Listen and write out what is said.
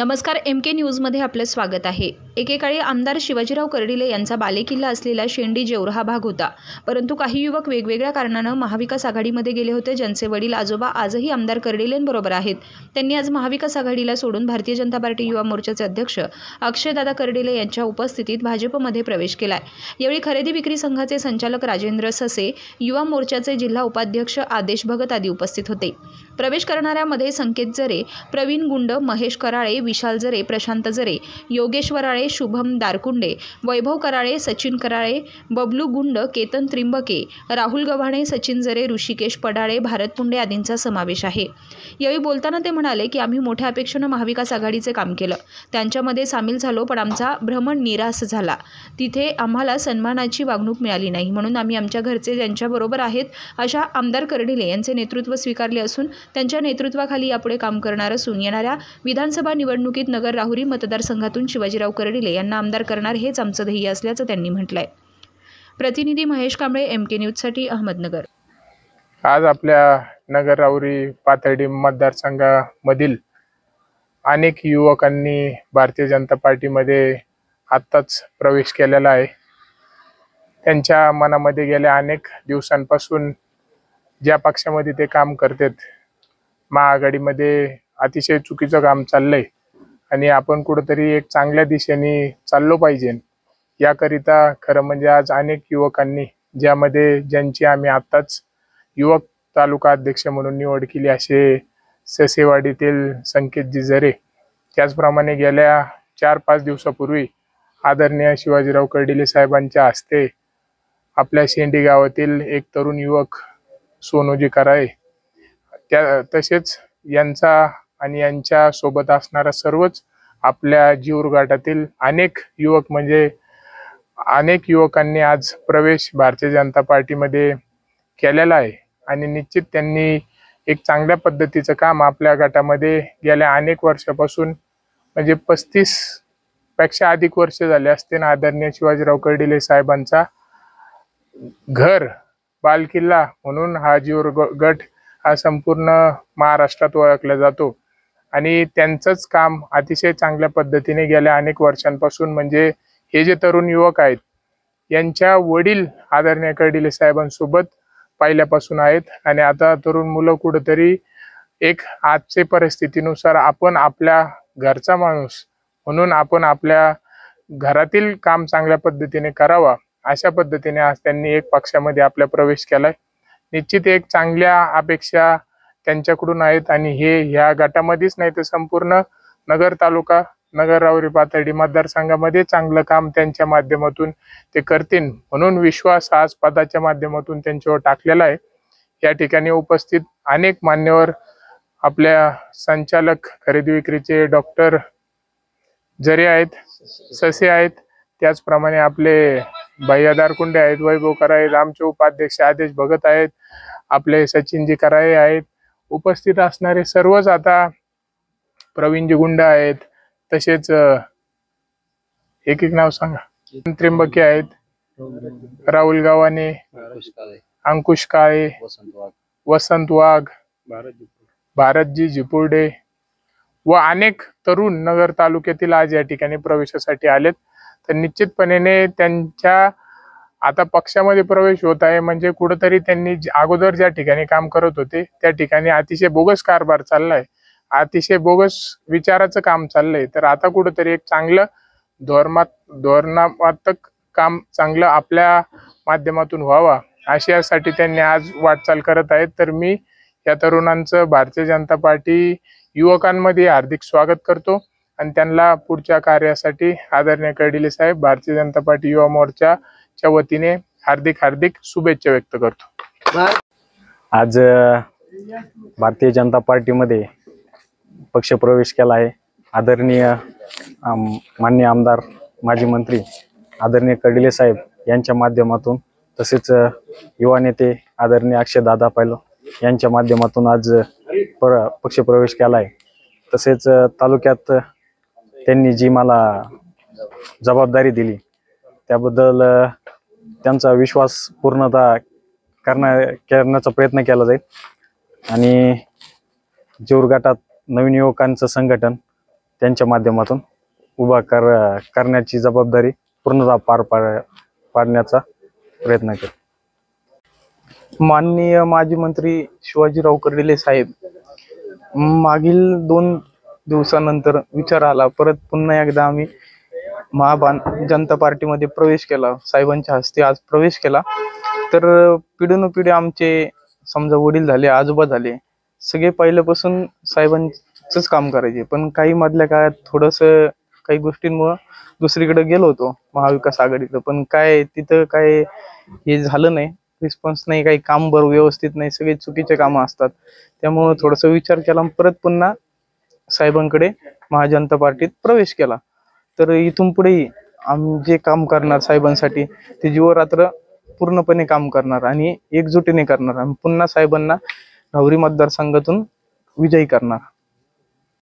नमस्कार, MK न्यूजमध्ये आपले स्वागत आहे। एकेकाळी आमदार शिवाजीराव कर्डिले यांचा बालेकिल्ला असलेला शेंडी जेऊर हा भाग होता, परंतु काही युवक वेगवेगळ्या कारणाने महाविकास आघाडीमध्ये गेले होते, ज्यांचे वडील आजोबा आजही आमदार कर्डिलेंबरोबर आहेत। त्यांनी आज महाविकास आघाडीला सोडून भारतीय जनता पार्टी युवा मोर्चाचे अध्यक्ष अक्षयदादा कर्डिले यांच्या उपस्थितीत भाजपमध्ये प्रवेश केलाय। यावेळी खरेदी विक्री संघाचे संचालक राजेंद्र ससे, युवा मोर्चाचे जिल्हा उपाध्यक्ष आदेश भगत आदी उपस्थित होते। प्रवेश करणाऱ्यामध्ये संकेत जरे, प्रवीण गुंड, महेश कराळे, विशाल जरे, प्रशांत जरे, योगेश वराळे, शुभम दारकुंडे, वैभव कराळे, सचिन कराळे, बबलू गुंड, केतन त्रिंबके, राहुल गव्हाणे, सचिन जरे, ऋषिकेश पडाळे, भारत पुंडे आदींचा समावेश आहे। यावेळी बोलताना ते म्हणाले की आम्ही मोठ्या अपेक्षेने महाविकास आघाडीचे काम केलं, त्यांच्यामध्ये सामील झालो, पण आमचा भ्रमण निराश झाला। तिथे आम्हाला सन्मानाची वागणूक मिळाली नाही, म्हणून आम्ही आमच्या घरचे ज्यांच्याबरोबर आहेत अशा आमदार कर्डिले यांचे नेतृत्व स्वीकारले असून त्यांच्या नेतृत्वाखाली यापुढे काम करणार असून येणाऱ्या विधानसभा निवडणुकीत नगर राहुरी मतदारसंघातून शिवाजीराव कर्डिले यांना आमदार करणार हेच आमचं ध्येय असल्याचं त्यांनी म्हटलंय। प्रतिनिधी महेश कांबळे, MK न्यूजसाठी अहमदनगर। आज आपल्या नगर राहुरी पाथर्डी मतदारसंघामधील अनेक युवकांनी भारतीय जनता पार्टीमध्ये आत्ताच प्रवेश केलेला आहे। त्यांच्या मनामध्ये गेल्या अनेक दिवसांपासून ज्या पक्षामध्ये ते काम करतात, महाआघाडीमध्ये अतिशय चुकीचं काम चाललंय आणि आपण कुठेतरी एक चांगल्या दिशेने चाललो पाहिजे, याकरिता खरं म्हणजे आज अनेक युवकांनी, ज्यांची आम्ही आत्ताच युवक तालुका अध्यक्ष म्हणून निवड केली, असे ससेवाडीतील संकेतजी जरे, त्याचप्रमाणे गेल्या 4-5 दिवसापूर्वी आदरणीय शिवाजीराव कर्डिले साहेबांच्या हस्ते आपल्या शेंडी गावातील एक तरुण युवक सोनूजी कराळे, तसेच यांचा आणि यांच्या सोबत असणारा सर्वच आपल्या जेऊर घाटातील अनेक युवकांनी आज प्रवेश भारतीय जनता पार्टीमध्ये केलेला आहे आणि निश्चित त्यांनी एक चांगल्या पद्धतीचं काम आपल्या गटामध्ये गेल्या अनेक वर्षापासून, म्हणजे 35 पेक्षा अधिक वर्ष झाले असते, आदरणीय शिवाजीराव कर्डिले साहेबांचा घर बालकिल्ला म्हणून हा जेऊर गट हा संपूर्ण महाराष्ट्रात ओळखला जातो आणि त्यांचंच काम अतिशय चांगल्या पद्धतीने गेल्या अनेक वर्षांपासून, म्हणजे हे जे तरुण युवक आहेत यांच्या वडील आदरणीय कर्डिले साहेबांसोबत पहिल्यापासून आहेत आणि आता तरुण मुलं कुठेतरी एक आजच्या परिस्थितीनुसार आपण आपल्या घरचा माणूस म्हणून आपण आपल्या घरातील काम चांगल्या पद्धतीने करावा, अशा पद्धतीने आज त्यांनी एक पक्षामध्ये आपला प्रवेश केलाय। निश्चित एक चांगल्या अपेक्षा त्यांच्याकडून आहेत आणि हे ह्या गटामध्येच नाही तर संपूर्ण नगर तालुका, नगर राहुरी पाथर्डी मतदारसंघामध्ये चांगलं काम त्यांच्या माध्यमातून ते करतील म्हणून विश्वास आज पदाच्या माध्यमातून त्यांच्यावर टाकलेला आहे। या ठिकाणी उपस्थित अनेक मान्यवर, आपल्या संचालक खरेदी विक्रीचे डॉक्टर जरे आहेत, ससे आहेत, त्याचप्रमाणे आपले भैया दारकुंडे आहेत, वैभव कराळे आहेत, आमचे उपाध्यक्ष आदेश भगत आहेत, आपले सचिनजी कराळे आहेत, उपस्थित असणारे सर्वच, आता प्रवीणजी गुंड आहेत, तसेच एक नाव सांगा, त्रिंबके आहेत, राहुल गव्हाणे, अंकुश काळे, वसंत वाघ, भारतजी झिपुर्डे व अनेक तरुण नगर तालुक्यातील आज या ठिकाणी प्रवेशासाठी आलेत। तर निश्चितपणे त्यांच्या आता पक्षामध्ये प्रवेश होत आहे, म्हणजे कुठेतरी त्यांनी अगोदर ज्या ठिकाणी काम करत होते त्या ठिकाणी अतिशय बोगस कारभार चाललाय, अतिशय बोगस विचाराचं काम चाललंय, तर आता कुठेतरी एक चांगलं धोरणात्मक काम चांगलं आपल्या माध्यमातून व्हावा, अशासाठी त्यांनी आज वाटचाल करत आहेत। तर मी या तरुणांचं भारतीय जनता पार्टी युवकांमध्ये हार्दिक स्वागत करतो आणि त्यांना पुढच्या कार्यासाठी आदरणीय कर्डिले साहेब, भारतीय जनता पार्टी युवा मोर्चाच्या वतीने हार्दिक शुभेच्छा व्यक्त करतो। आज भारतीय जनता पार्टीमध्ये पक्ष प्रवेश केला आहे। आदरणीय माननीय आमदार, माजी मंत्री आदरणीय कर्डिले साहेब यांच्या माध्यमातून, तसेच युवा नेते आदरणीय अक्षयदादा पैलवान यांच्या माध्यमातून आज पक्ष प्रवेश केला आहे। तसेच तालुक्यात त्यांनी जी मला जबाबदारी दिली त्याबद्दल त्यांचा विश्वास पूर्णतः करण्याचा प्रयत्न केला जाईल आणि जेऊर गटात नवीन युवकांचं संघटन त्यांच्या माध्यमातून उभा करण्याची जबाबदारी पूर्णतः पाडण्याचा प्रयत्न केला। माननीय माजी मंत्री शिवाजीराव कर्डिले साहेब मागील 2 दिवसानंतर विचार आला, परत पुन्हा एकदा आम्ही जनता पार्टीमध्ये प्रवेश केला, साहेबांच्या हस्ते आज प्रवेश केला। तर पिढीनपिढी आमचे समजा वडील झाले, आजोबा झाले, सगळे पहिल्यापासून साहेबांचंच काम करायचे, पण काही मधल्या काळात थोडंसं काही गोष्टींमुळं दुसरीकडे गेलो होतो महाविकास आघाडीकडे, पण काय तिथं काय हे झालं नाही, रिस्पॉन्स नाही, काही काम बरं व्यवस्थित नाही, सगळे चुकीचे कामं असतात। त्यामुळं थोडासा विचार केला, परत पुन्हा साहेबांकडे महाजनता पार्टीत प्रवेश केला। तर इथून पुढेही आम्ही जे काम करणार साहेबांसाठी ते जीवरात्र पूर्णपणे काम करणार आणि एकजुटीने करणार आणि पुन्हा साहेबांना राहुरी मतदारसंघातून विजयी करणार।